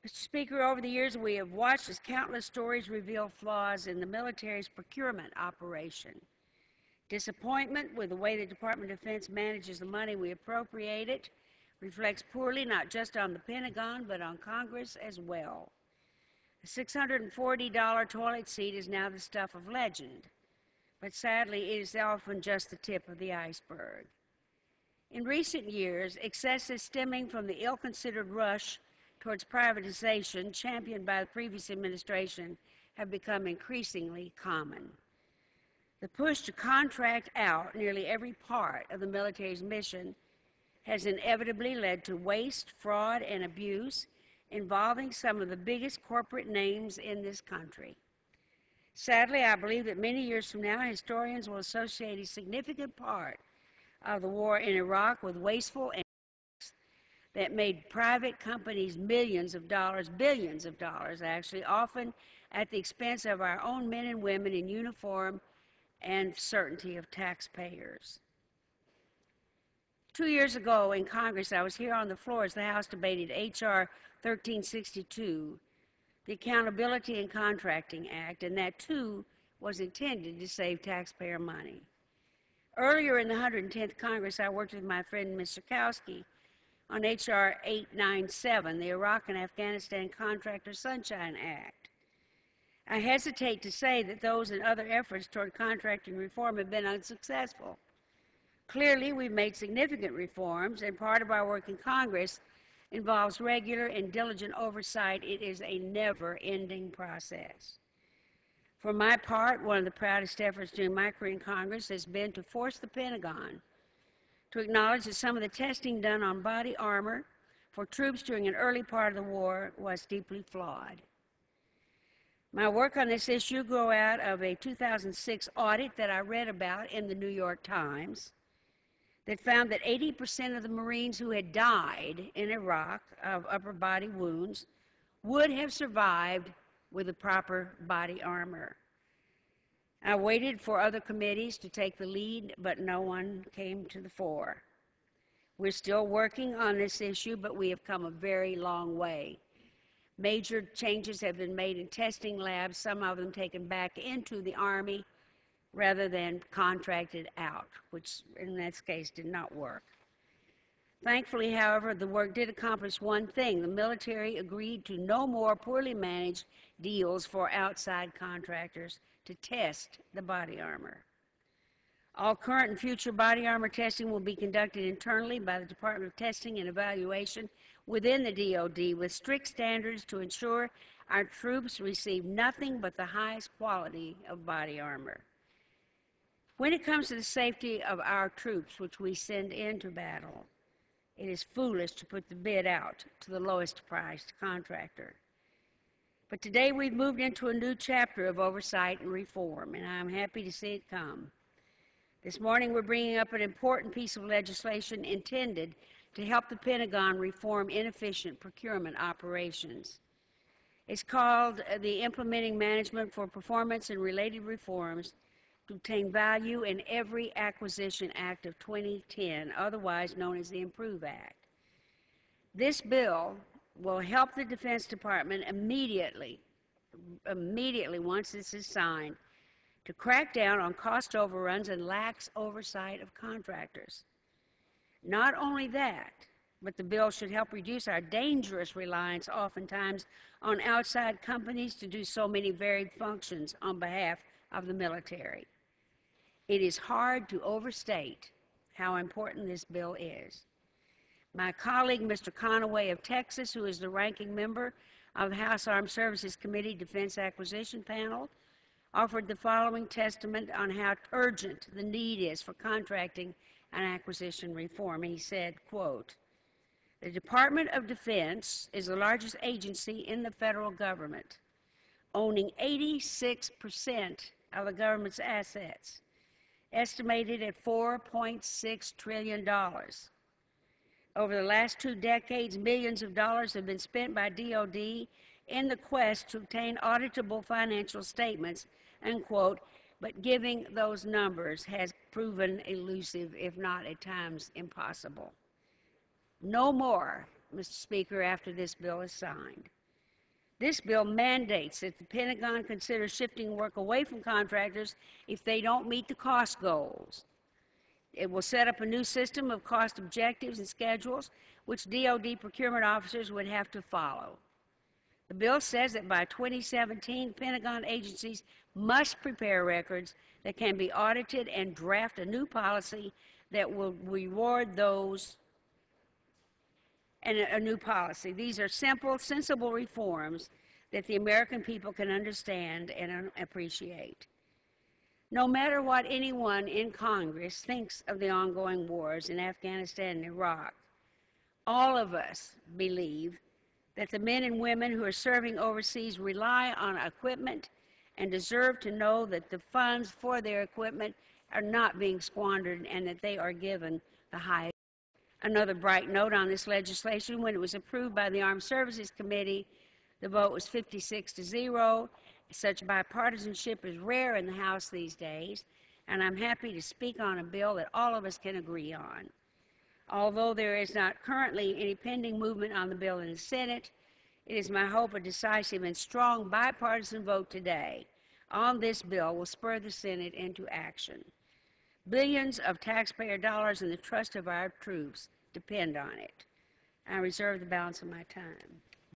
Mr. Speaker, over the years we have watched as countless stories reveal flaws in the military's procurement operation. Disappointment with the way the Department of Defense manages the money we appropriate it reflects poorly not just on the Pentagon, but on Congress as well. A $640 toilet seat is now the stuff of legend, but sadly it is often just the tip of the iceberg. In recent years, excesses stemming from the ill-considered rush towards privatization championed by the previous administration have become increasingly common. The push to contract out nearly every part of the military's mission has inevitably led to waste, fraud, and abuse involving some of the biggest corporate names in this country. Sadly, I believe that many years from now, historians will associate a significant part of the war in Iraq with wasteful acts that made private companies millions of dollars, billions of dollars actually, often at the expense of our own men and women in uniform and certainty of taxpayers. 2 years ago in Congress, I was here on the floor as the House debated H.R. 1362, the Accountability and Contracting Act, and that too was intended to save taxpayer money. Earlier in the 110th Congress, I worked with my friend Mr. Kowski on H.R. 897, the Iraq and Afghanistan Contractor Sunshine Act. I hesitate to say that those and other efforts toward contracting reform have been unsuccessful. Clearly, we've made significant reforms, and part of our work in Congress involves regular and diligent oversight. It is a never-ending process. For my part, one of the proudest efforts during my career in Congress has been to force the Pentagon to acknowledge that some of the testing done on body armor for troops during an early part of the war was deeply flawed. My work on this issue grew out of a 2006 audit that I read about in the New York Times that found that 80% of the Marines who had died in Iraq of upper body wounds would have survived with the proper body armor. I waited for other committees to take the lead, but no one came to the fore. We're still working on this issue, but we have come a very long way. Major changes have been made in testing labs, some of them taken back into the Army rather than contracted out, which in this case did not work. Thankfully, however, the work did accomplish one thing. The military agreed to no more poorly managed deals for outside contractors to test the body armor. All current and future body armor testing will be conducted internally by the Department of Testing and Evaluation within the DoD with strict standards to ensure our troops receive nothing but the highest quality of body armor. When it comes to the safety of our troops, which we send into battle, it is foolish to put the bid out to the lowest priced contractor. But today we've moved into a new chapter of oversight and reform, and I'm happy to see it come. This morning we're bringing up an important piece of legislation intended to help the Pentagon reform inefficient procurement operations. It's called the Implementing Management for Performance and Related Reforms to Obtain Value in Every Acquisition Act of 2010, otherwise known as the IMPROVE Act. This bill will help the Defense Department immediately once this is signed, to crack down on cost overruns and lax oversight of contractors. Not only that, but the bill should help reduce our dangerous reliance oftentimes on outside companies to do so many varied functions on behalf of the military. It is hard to overstate how important this bill is. My colleague, Mr. Conaway of Texas, who is the ranking member of the House Armed Services Committee Defense Acquisition Panel, offered the following testament on how urgent the need is for contracting and acquisition reform. He said, quote, "The Department of Defense is the largest agency in the federal government, owning 86% of the government's assets, estimated at $4.6 trillion. Over the last 2 decades, millions of dollars have been spent by DoD in the quest to obtain auditable financial statements," unquote, but giving those numbers has proven elusive, if not at times impossible. No more, Mr. Speaker, after this bill is signed. This bill mandates that the Pentagon consider shifting work away from contractors if they don't meet the cost goals. It will set up a new system of cost objectives and schedules, which DoD procurement officers would have to follow. The bill says that by 2017, Pentagon agencies must prepare records that can be audited and draft a new policy that will reward those and a new policy. These are simple, sensible reforms that the American people can understand and appreciate. No matter what anyone in Congress thinks of the ongoing wars in Afghanistan and Iraq, all of us believe that the men and women who are serving overseas rely on equipment and deserve to know that the funds for their equipment are not being squandered and that they are given the highest. Another bright note on this legislation: when it was approved by the Armed Services Committee, the vote was 56-0. Such bipartisanship is rare in the House these days, and I'm happy to speak on a bill that all of us can agree on. Although there is not currently any pending movement on the bill in the Senate, it is my hope a decisive and strong bipartisan vote today on this bill will spur the Senate into action. Billions of taxpayer dollars and the trust of our troops depend on it. I reserve the balance of my time.